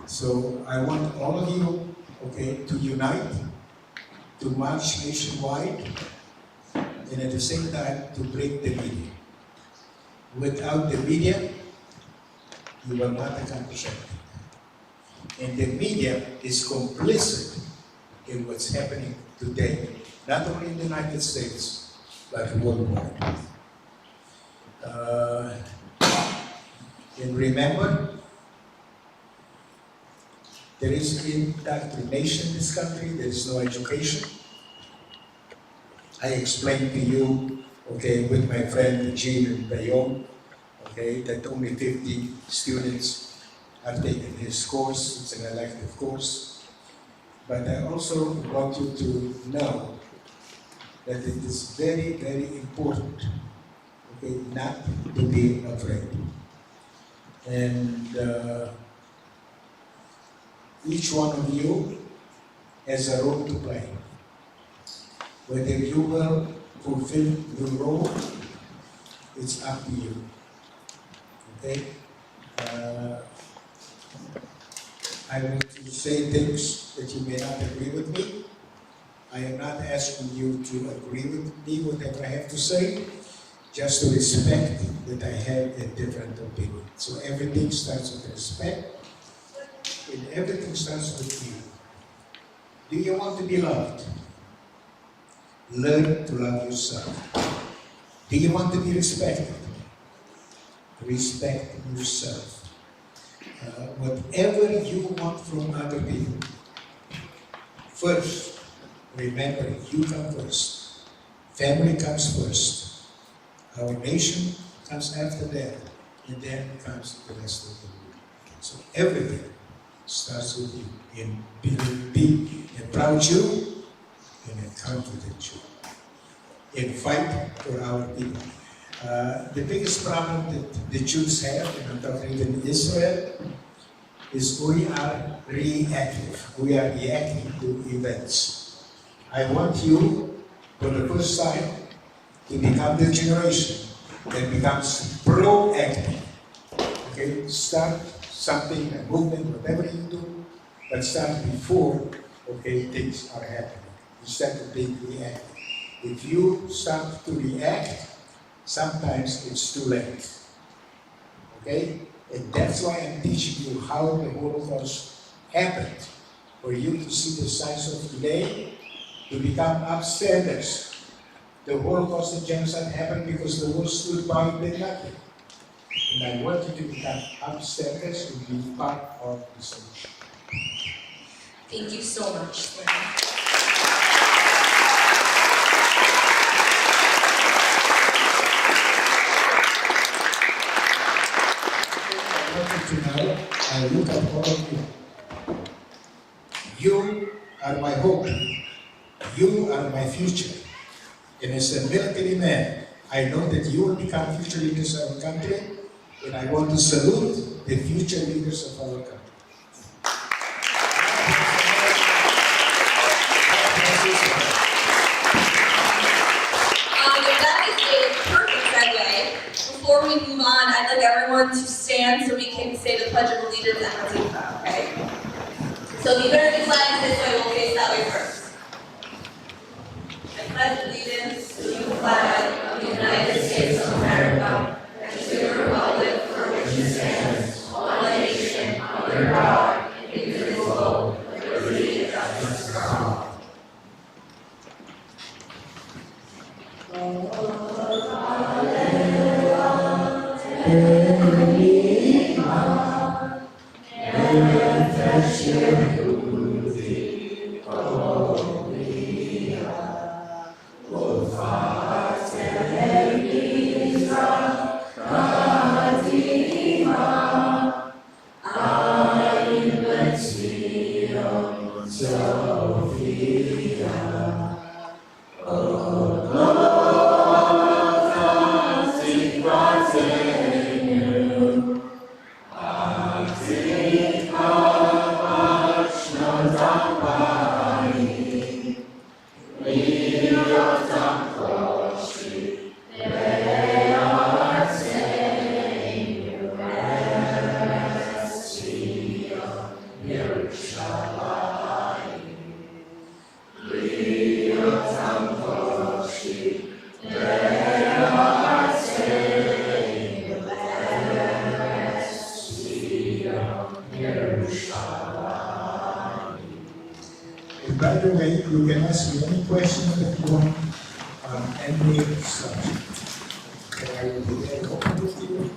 So I want all of you, okay, to unite, to march nationwide, and at the same time to break the media. Without the media, you will not accomplish anything. And the media is complicit in what's happening today, not only in the United States, but worldwide. And remember, There is indoctrination in this country, there is no education. I explained to you, okay, with my friend Jean and Bayong, okay, that only 50 students have taken his course. It's an elective course. But I also want you to know that it is very, very important, okay, not to be afraid. And each one of you has a role to play. Whether you will fulfill your role, it's up to you. Okay? I want to say things that you may not agree with me. I am not asking you to agree with me, whatever I have to say, just to respect that I have a different opinion. So everything starts with respect, and everything starts with you. Do you want to be loved? Learn to love yourself. Do you want to be respected? Respect yourself. Whatever you want from other people, first, remember, you come first. Family comes first. Our nation comes after that, and then comes the rest of the world. So everything starts with you. In be a proud Jew and a confident Jew. And fight for our people. The biggest problem that the Jews have, and I'm talking even Israel, is we are reactive. We are reacting to events. I want you, for the first time, to become the generation that becomes proactive. Okay, start something, a movement, whatever you do, but start before, okay, things are happening, instead of being reactive. If you start to react, sometimes it's too late. Okay? And that's why I'm teaching you how the Holocaust happened. For you to see the signs of today, to become upstanders. The Holocaust and genocide happened because the world stood by and did nothing. And I want you to become upstanders and be part of the solution. Thank you so much. I want you to know, I look at all of you. You are my hope. You are my future. And as a military man, I know that you will become future leaders of our country, and I want to salute the future leaders of our country. That is a perfect segue. Before we move on, I'd like everyone to stand so we can say the Pledge of Allegiance and Antifa, okay? So the American flag is this way, we'll face that way first. I pledge allegiance to the flag of the United States of America and to the republic for which it stands, one nation, under God, indivisible, with liberty and justice for all. And by the way, you can ask me any question that you want on any subject. And I will be very open with you.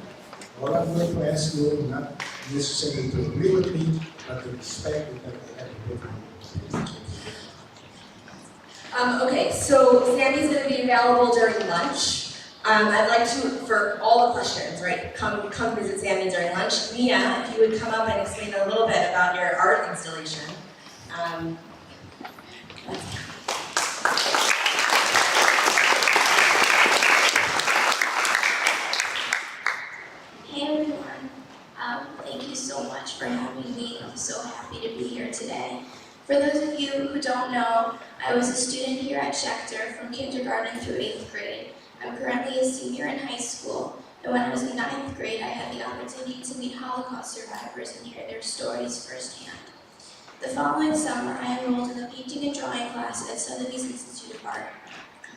All I'm going to ask you, not necessarily to agree with me, but to respect that they have a different opinion. Okay, so Sandy's gonna be available during lunch. I'd like to, for all the questions, right, come visit Sandy during lunch. Mia, if you would come up and explain a little bit about your art installation. Hey everyone, thank you so much for having me. I'm so happy to be here today. For those of you who don't know, I was a student here at Schechter from kindergarten through 8th grade. I'm currently a senior in high school, and when I was in 9th grade, I had the opportunity to meet Holocaust survivors and hear their stories firsthand. The following summer, I enrolled in the painting and drawing class at Sotheby's Institute of Art.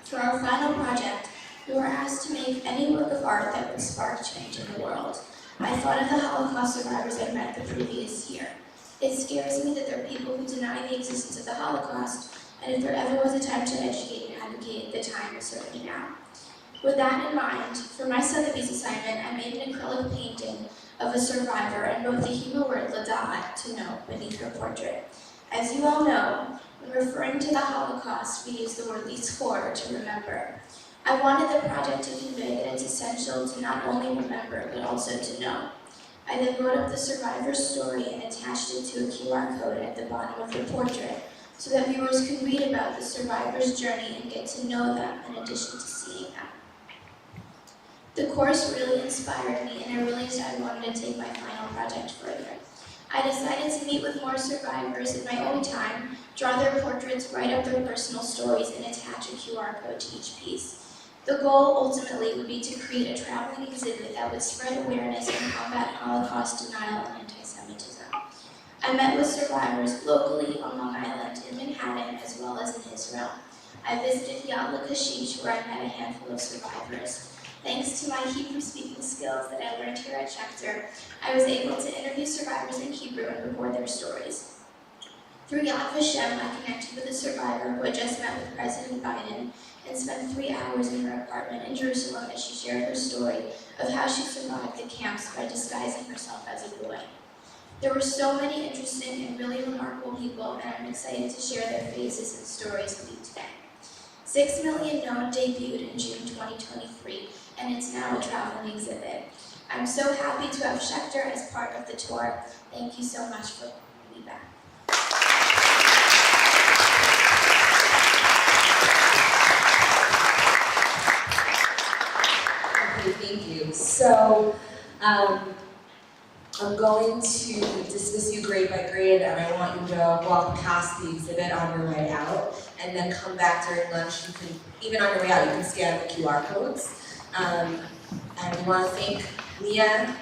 For our final project, we were asked to make any work of art that would spark change in the world. I thought of the Holocaust survivors I met the previous year. It scares me that there are people who deny the existence of the Holocaust, and if there ever was a time to educate and advocate, the time is certainly now. With that in mind, for my Sotheby's assignment, I made an acrylic painting of a survivor and wrote the Hebrew word ladat, to know, beneath her portrait. As you all know, when referring to the Holocaust, we use the word litzchor, to remember. I wanted the project to convey that it's essential to not only remember, but also to know. I then wrote up the survivor's story and attached it to a QR code at the bottom of the portrait, so that viewers can read about the survivor's journey and get to know them in addition to seeing them. The course really inspired me, and I realized I wanted to take my final project further. I decided to meet with more survivors in my own time, draw their portraits, write up their personal stories, and attach a QR code to each piece. The goal ultimately would be to create a traveling exhibit that would spread awareness and combat Holocaust denial and anti-Semitism. I met with survivors locally on Long Island, in Manhattan, as well as in Israel. I visited Yad L'Kashish, where I met a handful of survivors. Thanks to my Hebrew speaking skills that I learned here at Schechter, I was able to interview survivors in Hebrew and record their stories. Through Yad Vashem, I connected with a survivor who had just met with President Biden and spent 3 hours in her apartment in Jerusalem as she shared her story of how she survived the camps by disguising herself as a boy. There were so many interesting and really remarkable people, and I'm excited to share their faces and stories with you today. 6 Million Known debuted in June 2023, and it's now a traveling exhibit. I'm so happy to have Schechter as part of the tour. Thank you so much for having me back. Okay, thank you. So, I'm going to dismiss you grade by grade, and I want you to walk past the exhibit on your way out, and then come back during lunch. You can, even on your way out, you can scan the QR codes. And we want to thank Mia,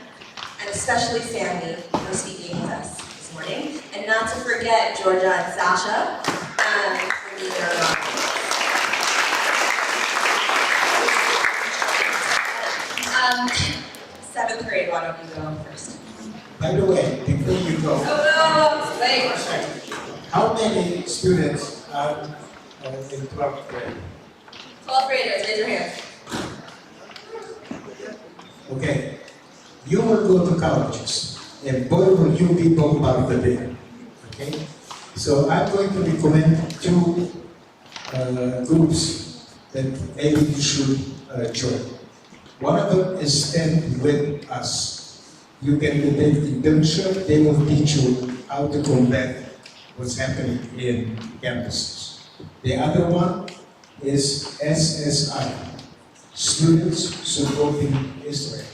and especially Sandy, for speaking with us this morning. And not to forget Georgia and Sasha for being there along. 7th grade, why don't you go first? By the way, before you go, Oh no, wait. how many students are in 12th grade? 12th graders, raise your hands. Okay, you will go to colleges, and boy will you be bombarded there. Okay, so I'm going to recommend 2 groups that maybe you should join. One of them is Stand With Us. You can do the internship. They will teach you how to combat what's happening in campuses. The other one is SSI, Students Supporting Israel.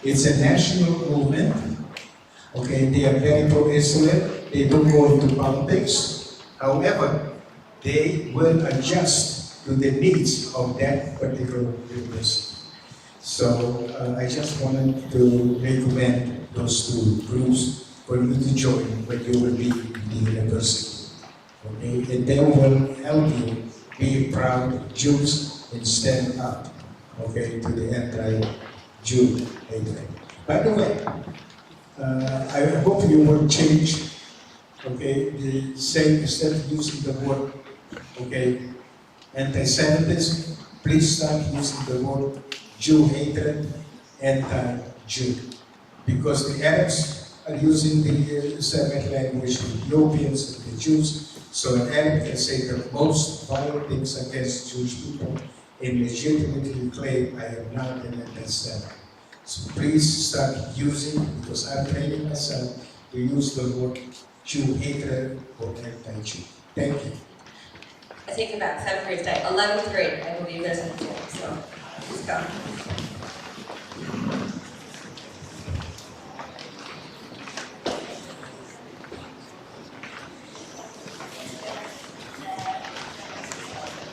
It's a national movement. Okay, they are very pro-Israel. They don't go into politics. However, they will adjust to the needs of that particular university. So I just wanted to recommend those 2 groups for you to join when you will be in the university. Okay, and they will help you be proud Jews and stand up, okay, to the anti-Jew hatred. By the way, I hope you will change, okay, the same, instead of using the word, okay, anti-Semitism, please start using the word Jew hatred, anti-Jew. Because the Arabs are using the Semitic language, the Ethiopians and the Jews. So an enemy can say the most violent things against Jewish people and legitimately claim I am not an anti-Semite. So please start using, because I'm training myself to use the word Jew hatred or anti-Jew. Thank you. I take it back, 7th grade today, 11th grade, I believe there's a form, so please go.